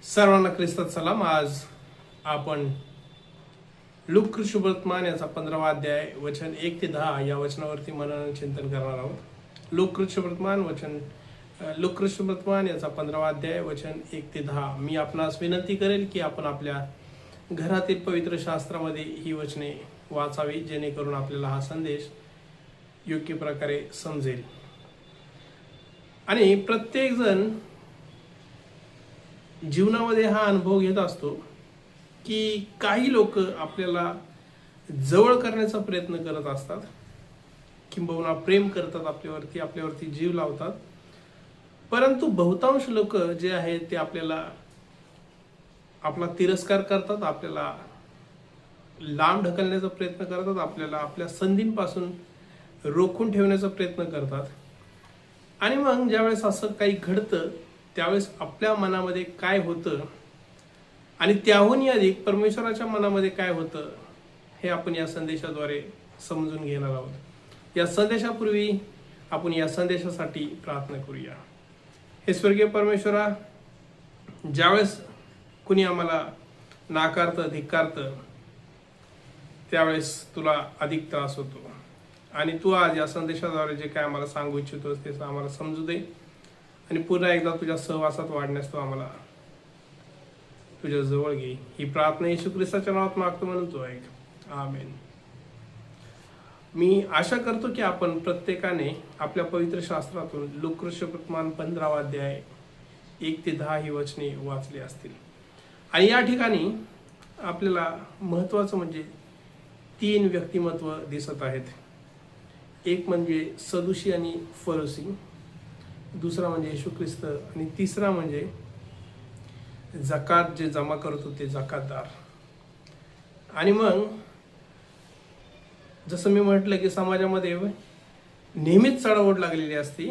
सर्वांना ख्रिस्तात सलाम। आज आपण लूक शुभवर्तमान याचा 15वा अध्याय वचन 1 ते 10 या वचनावरती मनन चिंतन करणार आहोत। लूक शुभवर्तमान याचा 15वा अध्याय वचन 1 ते 10। मी आपणास विनंती करेल की आपण आपल्या घरातील पवित्र शास्त्रामध्ये ही वचने वाचावी, जेणेकरून आपल्याला हा संदेश योग्य प्रकारे समजेल। आणि प्रत्येक जण जीवनामध्ये हा अनुभव घेत असतो की काही लोक आपल्याला जवळ करण्याचा प्रयत्न करत असतात, किंबहुना प्रेम करतात, आपल्यावरती जीव लावतात, परंतु बहुतांश लोक जे आहेत ते आपला तिरस्कार करतात, आपल्याला लांब ढकलण्याचा प्रयत्न करतात, आपल्याला आपल्या संधींपासून रोखून ठेवण्याचा प्रयत्न करतात। आणि मग ज्यावेळेस असं काही घडतं त्यावेळेस आपल्या मनामध्ये काय होतं आणि त्याहूनही अधिक परमेश्वराच्या मनामध्ये काय होतं हे आपण या संदेशाद्वारे समजून घेणार आहोत। या संदेशापूर्वी आपण या संदेशासाठी प्रार्थना करूया। हे स्वर्गीय परमेश्वरा, ज्यावेळेस कुणी आम्हाला नाकारतं, धिक्कारतं, त्यावेळेस तुला अधिक त्रास होतो। आणि तू आज या संदेशाद्वारे जे काय आम्हाला सांगू इच्छितोस ते आम्हाला समजू दे आणि पुन्हा एकदा तुझ्या सहवासात वाढण्यास तू आम्हाला तुझ्या जवळ घे। ही प्रार्थना येशू ख्रिस्ताच्या नावात मागतो म्हणून तू ऐक, आमेन। मी आशा करतो की आपण प्रत्येकाने आपल्या पवित्र शास्त्रातून लूक शुभवर्तमान 15वा अध्याय 1 ते 10 ही वचने वाचली असतील। आणि या ठिकाणी आपल्याला महत्वाचं म्हणजे 3 व्यक्तिमत्व दिसत आहेत। एक म्हणजे सदुशी आणि फरोशी, दुसरा म्हणजे येशू ख्रिस्त, आणि तिसरा म्हणजे जकात जे जमा करत होते जकातदार। आणि मग जसं मी म्हटलं की समाजामध्ये नेहमीच चढाओढ लागलेली असते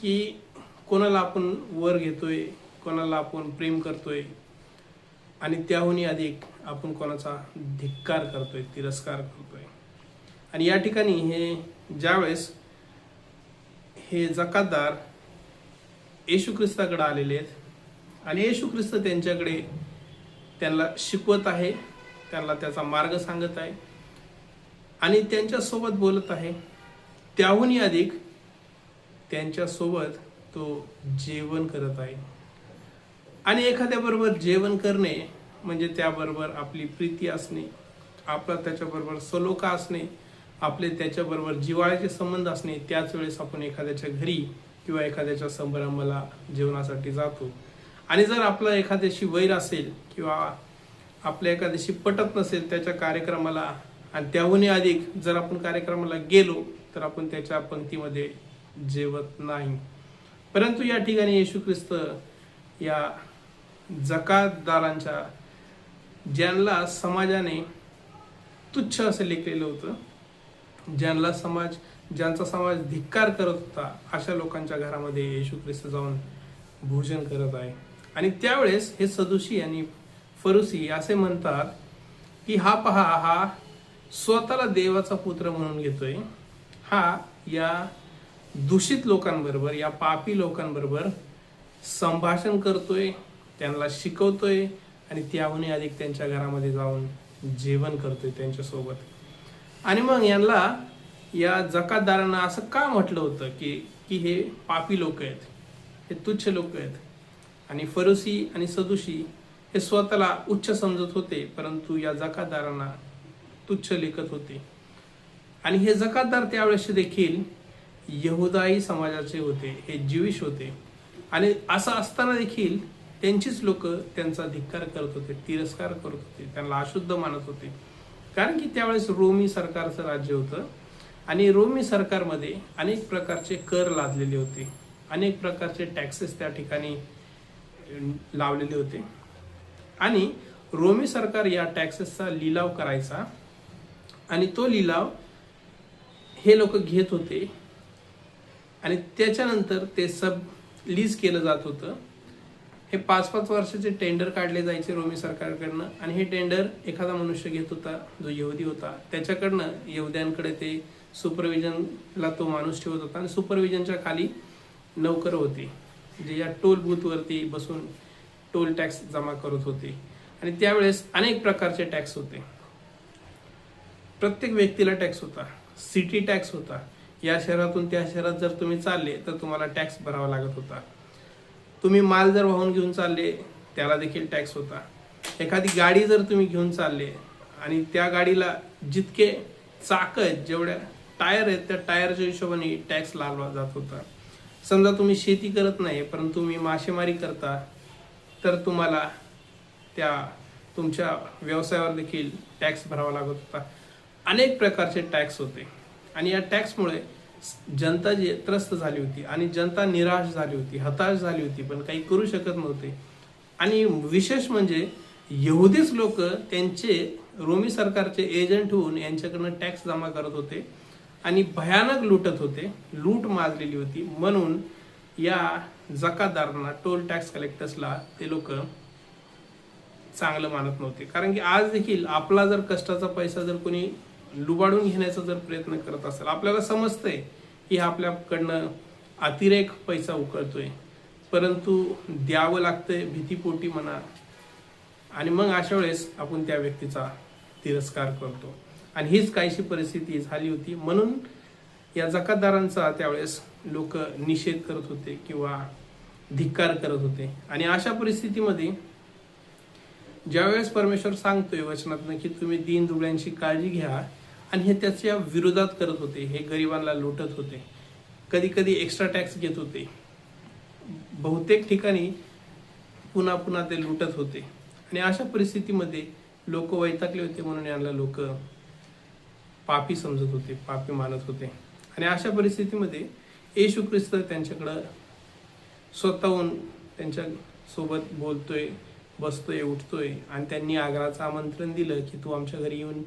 की कोणाला आपण वर घेतोय, कोणाला आपण प्रेम करतोय, आणि त्याहूनही अधिक आपण कोणाचा धिक्कार करतोय, तिरस्कार करतोय। आणि या ठिकाणी हे ज्यावेळेस हे जकातदार येशू ख्रिस्ताकडे आलेले आहेत आणि येशू ख्रिस्त त्यांना शिकवत आहे, त्यांना त्याचा मार्ग सांगत आहे आणि त्यांच्यासोबत बोलत आहे। त्याहूनही अधिक त्यांच्यासोबत तो जेवण करत आहे। आणि एखाद्याबरोबर जेवण करणे म्हणजे त्याबरोबर आपली प्रीती असणे, आपला त्याच्याबरोबर सलोखा असणे, आपले त्याच्याबरोबर जिव्हाळ्याचे संबंध असणे। त्याच वेळेस आपण एखाद्याच्या घरी किंवा एखाद्याच्या समारंभाला जेवणासाठी जातो। आणि जर आपला एखाद्याशी वैर असेल किंवा आपल्या एखाद्याशी पटत नसेल त्याच्या कार्यक्रमाला, आणि त्याहूनही अधिक जर आपण कार्यक्रमाला गेलो तर आपण त्याच्या पंक्तीमध्ये जेवत नाही। परंतु या ठिकाणी येशू ख्रिस्त या जकातदारांच्या, ज्यांना समाजाने तुच्छ असे लेखलेलं होतं, ज्यांचा समाज धिक्कार करत होता, अशा लोकांच्या घरामध्ये येशू ख्रिस्त जाऊन भोजन करत आहे। आणि त्यावेळेस हे सदुशी आणि फरोशी असे म्हणतात की हा स्वतःला देवाचा पुत्र म्हणून घेतोय, हा या दूषित लोकांबरोबर, या पापी लोकांबरोबर संभाषण करतोय, त्यांना शिकवतोय आणि त्याहूनही अधिक त्यांच्या घरामध्ये जाऊन जेवण करतोय त्यांच्यासोबत। आणि मग या जकातदारांना असं का म्हटलं होतं की हे पापी लोक आहेत, हे तुच्छ लोक आहेत। आणि फरोशी आणि सदुशी हे स्वतःला उच्च समजत होते, परंतु या जकातदारांना तुच्छ लेखत होते। आणि हे जकातदार त्यावेळेस देखील यहुदाई समाजाचे होते, हे ज्यूइश होते। आणि असं असताना देखील त्यांचीच लोक त्यांचा धिक्कार करत होते, तिरस्कार करत होते, त्यांना अशुद्ध मानत होते। कारण की त्यावेळेस रोमी सरकारचं राज्य होतं आणि रोमी सरकारमध्ये अनेक प्रकारचे कर लादलेले होते, अनेक प्रकारचे टॅक्सेस त्या ठिकाणी लावलेले होते। आणि रोमी सरकार या टॅक्सेसचा लिलाव करायचा आणि तो लिलाव हे लोक घेत होते आणि त्याच्यानंतर ते सब लीज केलं जात होतं। हे 5-5 वर्षाचे टेंडर काढले जायचे रोमी सरकारकडनं, आणि हे टेंडर एखादा मनुष्य घेत होता जो यहुदी होता, त्याच्याकडनं यहुद्यांकडे ते सुपरविजनला तो माणूस ठेवत होता। आणि सुपरविजनच्या खाली नौकर होते जे या टोल बूथवरती बसून टोल टॅक्स जमा करत होते. आणि त्यावेळेस अनेक प्रकारचे टॅक्स होते. प्रत्येक व्यक्तीला टॅक्स होता. सिटी टॅक्स होता. या शहरातून त्या शहरात जर तुम्ही चालले तर तुम्हाला टॅक्स भरावा लागत होता. तुम्ही माल जर वाहून घेऊन चालले त्याला देखील टॅक्स होता. एखादी गाडी जर तुम्ही घेऊन चालले आणि त्या गाडीला जितके चाक आहेत, जेवढ्या टायर आहेत, त्या टायरच्या हिशोबाने टॅक्स लावला जात होता. समजा तुम्ही शेती करत नाही परंतु तुम्ही मासेमारी करता तर तुम्हाला त्या तुमच्या व्यवसायावर देखील टॅक्स भरावा लागत होता. अनेक प्रकारचे टॅक्स होते आणि या टॅक्समुळे जनता जी त्रस्त झाली होती आणि जनता निराश झाली होती, हताश झाली होती, पण काही करू शकत नव्हते. आणि विशेष म्हणजे यहुदीच लोक त्यांचे रोमी सरकारचे एजंट होऊन यांच्याकडनं टॅक्स जमा करत होते आणि भयानक लुटत होते. लूट माजलेली होती. म्हणून या जकातदारांना, टोल टॅक्स कलेक्टर्सला ते लोक चांगलं मानत नव्हते. कारण की आज देखील आपला जर कष्टाचा पैसा जर कोणी लुबाडून घेण्याचा जर प्रयत्न करत असेल, आपल्याला समजतंय की आपल्याकडनं अतिरेक पैसा उकळतोय, परंतु द्यावं लागतंय भीतीपोटी म्हणा. आणि मग अशा वेळेस आपण त्या व्यक्तीचा तिरस्कार करतो. आणि हीच काहीशी परिस्थिती झाली होती. म्हणून या जकातदारांचा त्यावेळेस लोक निषेध करत होते किंवा धिक्कार करत होते. आणि अशा परिस्थितीमध्ये ज्यावेळेस परमेश्वर सांगतोय वचनातनं की तुम्ही दीन दुबळ्यांची काळजी घ्या, आणि हे त्याच्या विरोधात करत होते. हे गरिबांना लुटत होते, कधी कधी एक्स्ट्रा टॅक्स घेत होते, बहुतेक ठिकाणी पुन्हा पुन्हा ते लुटत होते. आणि अशा परिस्थितीमध्ये लोक वैतागले होते. म्हणून यांना लोक पापी समजत होते, पापी मानत होते. आणि अशा परिस्थितीमध्ये येशू ख्रिस्त त्यांच्याकडं स्वतःहून त्यांच्या सोबत बोलतोय, बसतोय, उठतोय. आणि त्यांनी आग्रहाचं आमंत्रण दिलं की तू आमच्या घरी येऊन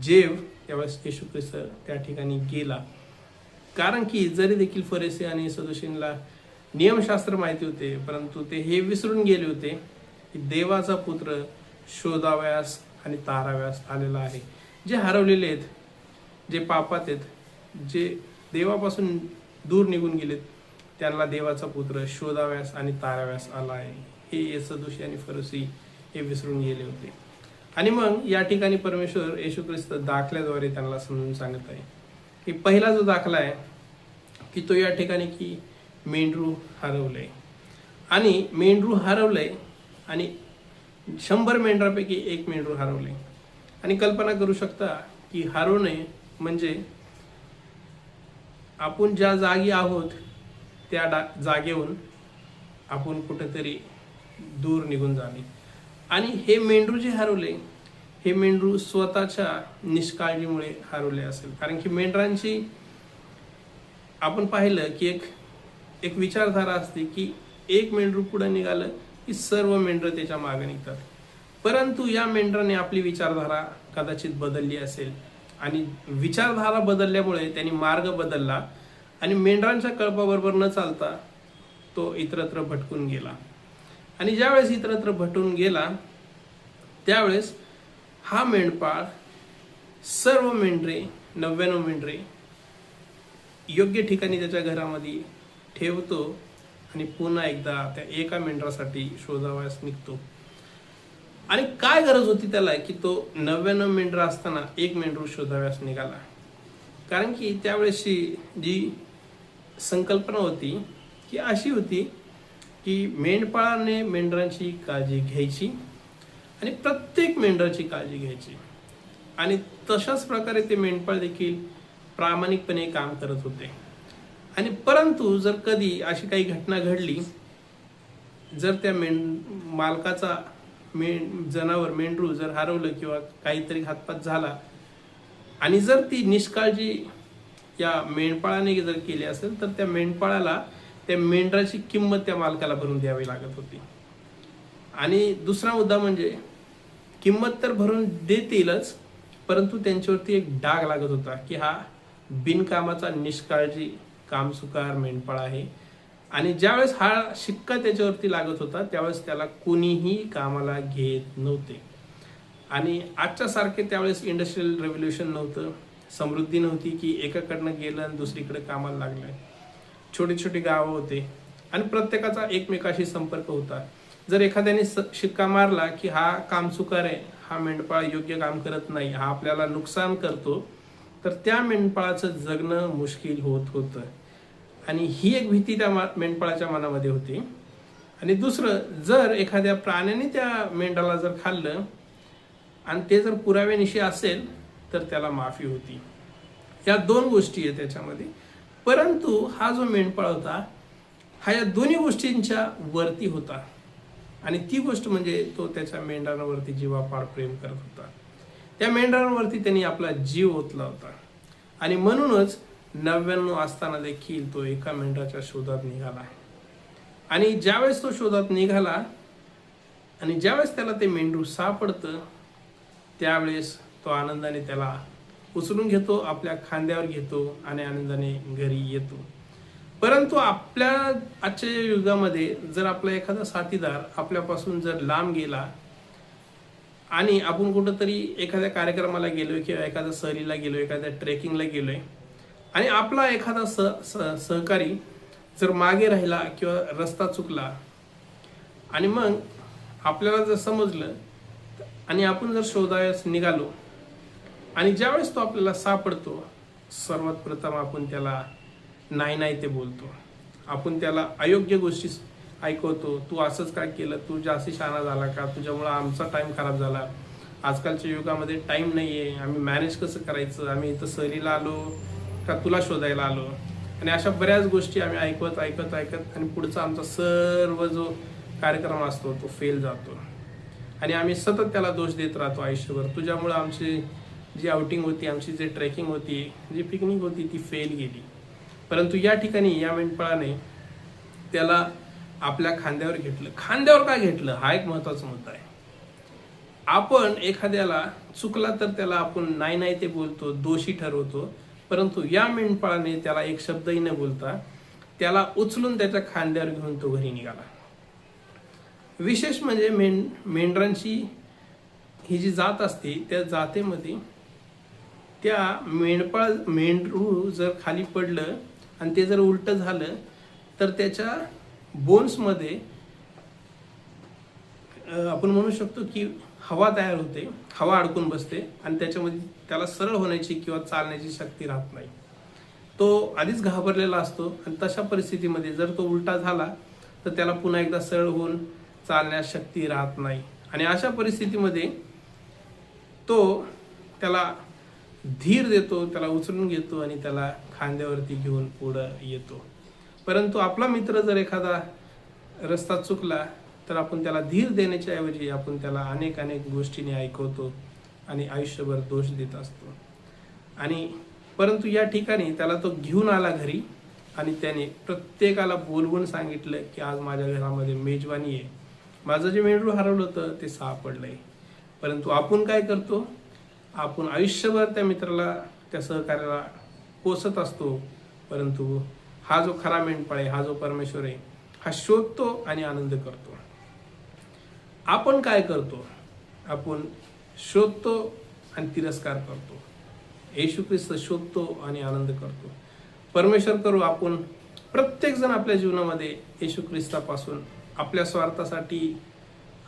जेव. त्यावेळेस येशू ख्रिस्त त्या ठिकाणी गेला. कारण की जरी देखील फरिसी आणि सदुशींना नियमशास्त्र माहिती होते, परंतु ते हे विसरून गेले होते की देवाचा पुत्र शोधाव्यास आणि ताराव्यास आलेला आहे. जे हरवलेले आहेत, जे पापात आहेत, जे देवापासून दूर निघून गेलेत, त्यांना देवाचा पुत्र शोधाव्यास आणि ताराव्यास आला आहे. हे सदुशी आणि फरिसी हे विसरून गेले होते. आणि मग या ठिकाणी परमेश्वर येशू ख्रिस्त दाखल्याद्वारे त्यांना समजून सांगत आहे की पहिला जो दाखला आहे की तो या ठिकाणी की मेंढरू हरवलंय. आणि मेंढरू हरवलंय आणि 100 मेंढरापैकी एक मेंढरू हरवलंय. आणि कल्पना करू शकता की हरवणे म्हणजे आपण ज्या जागी आहोत त्या जागेहून आपण कुठेतरी दूर निघून जाणे. आणि हे मेंढरू जे हरवले, हे मेंढरू स्वतःच्या निष्काळजीमुळे हरवले असेल. कारण की मेंढरांची आपण पाहिलं की एक विचारधारा असते की एक मेंढरू पुढे निघालं की सर्व मेंढरं त्याच्या मागे निघतात. परंतु या मेंढराने आपली विचारधारा कदाचित बदलली असेल आणि विचारधारा बदलल्यामुळे त्यांनी मार्ग बदलला आणि मेंढरांच्या कळपाबरोबर न चालता तो इतरत्र भटकून गेला. आणि ज्यावेळेस इतरत्र भटून गेला त्यावेळेस हा मेंढपाळ सर्व मेंढरे 99 मेंढरे योग्य ठिकाणी त्याच्या घरामध्ये ठेवतो आणि पुन्हा एकदा त्या एका मेंढरासाठी शोधावयास निघतो. आणि काय गरज होती त्याला की तो 99 मेंढर असताना एक मेंढरू शोधाव्यास निघाला? कारण की त्यावेळेसची जी संकल्पना होती की अशी होती की मेंढपाळाने मेंढरांची काळजी घ्यायची आणि प्रत्येक मेंढराची काळजी घ्यायची. आणि तशाच प्रकारे ते मेंढपाळ देखील प्रामाणिकपणे काम करत होते. आणि परंतु जर कधी अशी काही घटना घडली, जर त्या मालकाचा जनावर मेंढरू जर हरवलं किंवा काहीतरी घातपात झाला आणि जर ती निष्काळजी या मेंढपाळाने जर केली असेल तर त्या मेंढपाळाला त्या मेंढराची किंमत त्या मालकाला भरून द्यावी लागत होती. आणि दुसरा मुद्दा म्हणजे किंमत तर भरून देतीलच, परंतु त्यांच्यावरती एक डाग लागत होता की हा बिनकामाचा निष्काळजी कामचुकार मेंढपाळ आहे. आणि ज्यावेळेस हा शिक्का त्याच्यावरती लागत होता त्यावेळेस त्याला कोणीही कामाला घेत नव्हते. आणि आजच्या सारखे त्यावेळेस इंडस्ट्रियल रेव्होल्युशन नव्हतं, समृद्धी नव्हती की एकाकडनं गेलं आणि दुसरीकडे कामाला लागलंय. छोटे छोटे गावं होते आणि प्रत्येकाचा एकमेकाशी संपर्क होता. जर एखाद्याने शिक्का मारला की हा कामचुकार आहे, हा मेंढपाळ योग्य काम करत नाही, हा आपल्याला नुकसान करतो, तर त्या मेंढपाळाचं जगणं मुश्किल होत होतं. आणि ही एक भीती त्या मेंढपाळाच्या मनामध्ये होती. आणि दुसरं, जर एखाद्या प्राण्याने त्या मेंढाला जर खाल्लं आणि ते जर पुराव्यानिशी असेल तर त्याला माफी होती. या दोन गोष्टी आहेत त्याच्यामध्ये. परंतु हा जो मेंढपाळ होता हा या दोन्ही गोष्टींच्या वरती होता. आणि ती गोष्ट म्हणजे तो त्याच्या मेंढरांवरती जीवापाड प्रेम करत होता. त्या मेंढरांवरती त्यांनी आपला जीव ओतला होता. आणि म्हणूनच 99 असताना देखील तो एका मेंढराच्या शोधात निघाला. आणि ज्यावेळेस तो शोधात निघाला आणि ज्यावेळेस त्याला ते मेंढरू सापडतं, त्यावेळेस तो आनंदाने त्याला उचलून घेतो, आपल्या खांद्यावर घेतो आणि आनंदाने घरी येतो. परंतु आपल्या आजच्या युगामध्ये जर आपला एखादा साथीदार आपल्यापासून जर लांब गेला आणि आपण कुठंतरी एखाद्या कार्यक्रमाला गेलोय किंवा एखाद्या सहलीला गेलोय, एखाद्या ट्रेकिंगला गेलोय आणि आपला एखादा सहकारी जर मागे राहिला किंवा रस्ता चुकला आणि मग आपल्याला जर समजलं आणि आपण जर शोधायला निघालो आणि ज्यावेळेस तो आपल्याला सापडतो, सर्वात प्रथम आपण त्याला नाही ते बोलतो. आपण त्याला अयोग्य गोष्टी ऐकवतो. तू असंच काय केलं, तू जास्त शहाणा झाला का, तुझ्यामुळं आमचा टाइम खराब झाला, आजकालच्या युगामध्ये टाइम नाही आहे, आम्ही मॅनेज कसं करायचं, आम्ही इथं सहलीला आलो का तुला शोधायला आलो. आणि अशा बऱ्याच गोष्टी आम्ही ऐकत आणि पुढचा आमचा सर्व जो कार्यक्रम असतो तो फेल जातो. आणि आम्ही सतत त्याला दोष देत राहतो आयुष्यभर, तुझ्यामुळं आमची जी आउटिंग होती, आमची जी ट्रेकिंग होती, जी पिकनिक होती ती फेल गेली. परंतु या ठिकाणी या मेंढपाळाने त्याला आपल्या खांद्यावर घेतलं. खांद्यावर का घेतलं हा एक महत्वाचा मुद्दा आहे. आपण एखाद्याला चुकला तर त्याला आपण नाही ते बोलतो, दोषी ठरवतो. परंतु या मेंढपाळाने त्याला एक शब्दही न बोलता त्याला उचलून त्याच्या खांद्यावर घेऊन तो घरी निघाला. विशेष म्हणजे मेंढरांची ही जी जात असते त्या जातेमध्ये त्या मेंढरू जर खाली पडलं आणि ते जर उलट झालं तर त्याच्या बोन्समध्ये आपण म्हणू शकतो की हवा तयार होते, हवा अडकून बसते आणि त्याच्यामध्ये त्याला सरळ होण्याची किंवा चालण्याची शक्ती राहत नाही. तो आधीच घाबरलेला असतो आणि तशा परिस्थितीमध्ये जर तो उलटा झाला तर त्याला पुन्हा एकदा सरळ होऊन चालण्यास शक्ती राहत नाही. आणि अशा परिस्थितीमध्ये तो त्याला धीर देतो, त्याला उचलून घेतो आणि त्याला खांद्यावरती घेऊन पुढं येतो. परंतु आपला मित्र जर एखादा रस्ता चुकला तर आपण त्याला धीर देण्याच्या ऐवजी आपण त्याला अनेक गोष्टींनी ऐकवतो आणि आयुष्यभर दोष देत असतो. आणि परंतु या ठिकाणी त्याला तो घेऊन आला घरी आणि त्याने प्रत्येकाला बोलवून सांगितलं की आज माझ्या घरामध्ये मेजवानी आहे, माझं जे मेंढरू हरवलं होतं ते सापडलंय. परंतु आपण काय करतो, आपण आयुष्यभर त्या मित्राला, त्या सहकार्याला पोसत असतो. परंतु हा जो खरा मेंढपाळ आहे, हा जो परमेश्वर आहे, हा शोधतो आणि आनंद करतो. आपण काय करतो, आपण शोधतो आणि तिरस्कार करतो. येशू ख्रिस्त शोधतो आणि आनंद करतो. परमेश्वर करू आपण प्रत्येक जण आपल्या जीवनामध्ये येशू ख्रिस्तापासून आपल्या स्वार्थासाठी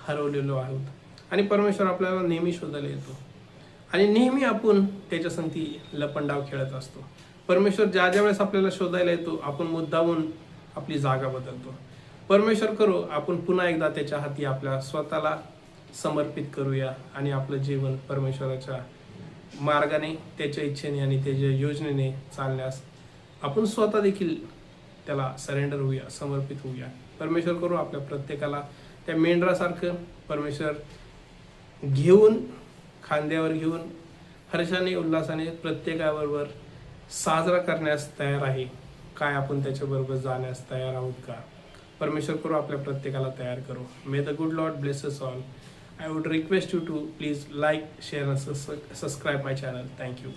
हरवलेलो आहोत आणि परमेश्वर आपल्याला नेहमी शोधायला येतो आणि नेहमी आपण त्याच्या संगती लपंडाव खेळत असतो. परमेश्वर ज्या वेळेस आपल्याला शोधायला येतो आपण मुद्दामून आपली जागा बदलतो. परमेश्वर करू आपण पुन्हा एकदा त्याच्या हाती आपल्या स्वतःला समर्पित करूया आणि आपलं जीवन परमेश्वराच्या मार्गाने, त्याच्या इच्छेने आणि त्याच्या योजनेने चालण्यास आपण स्वतः देखील त्याला सरेंडर होऊया, समर्पित होऊया. परमेश्वर करू आपल्या प्रत्येकाला त्या मेंढरासारखं परमेश्वर घेऊन, खांद्यावर घेऊन हर्षाने उल्हासाने प्रत्येकाबरोबर साजरा करण्यास तयार आहे. काय आपण त्याच्याबरोबर जाण्यास तयार आहोत का? परमेश्वर करू आपल्या प्रत्येकाला तयार करू. मे the good Lord bless us all. I would request you to please like, share and subscribe my channel. Thank you.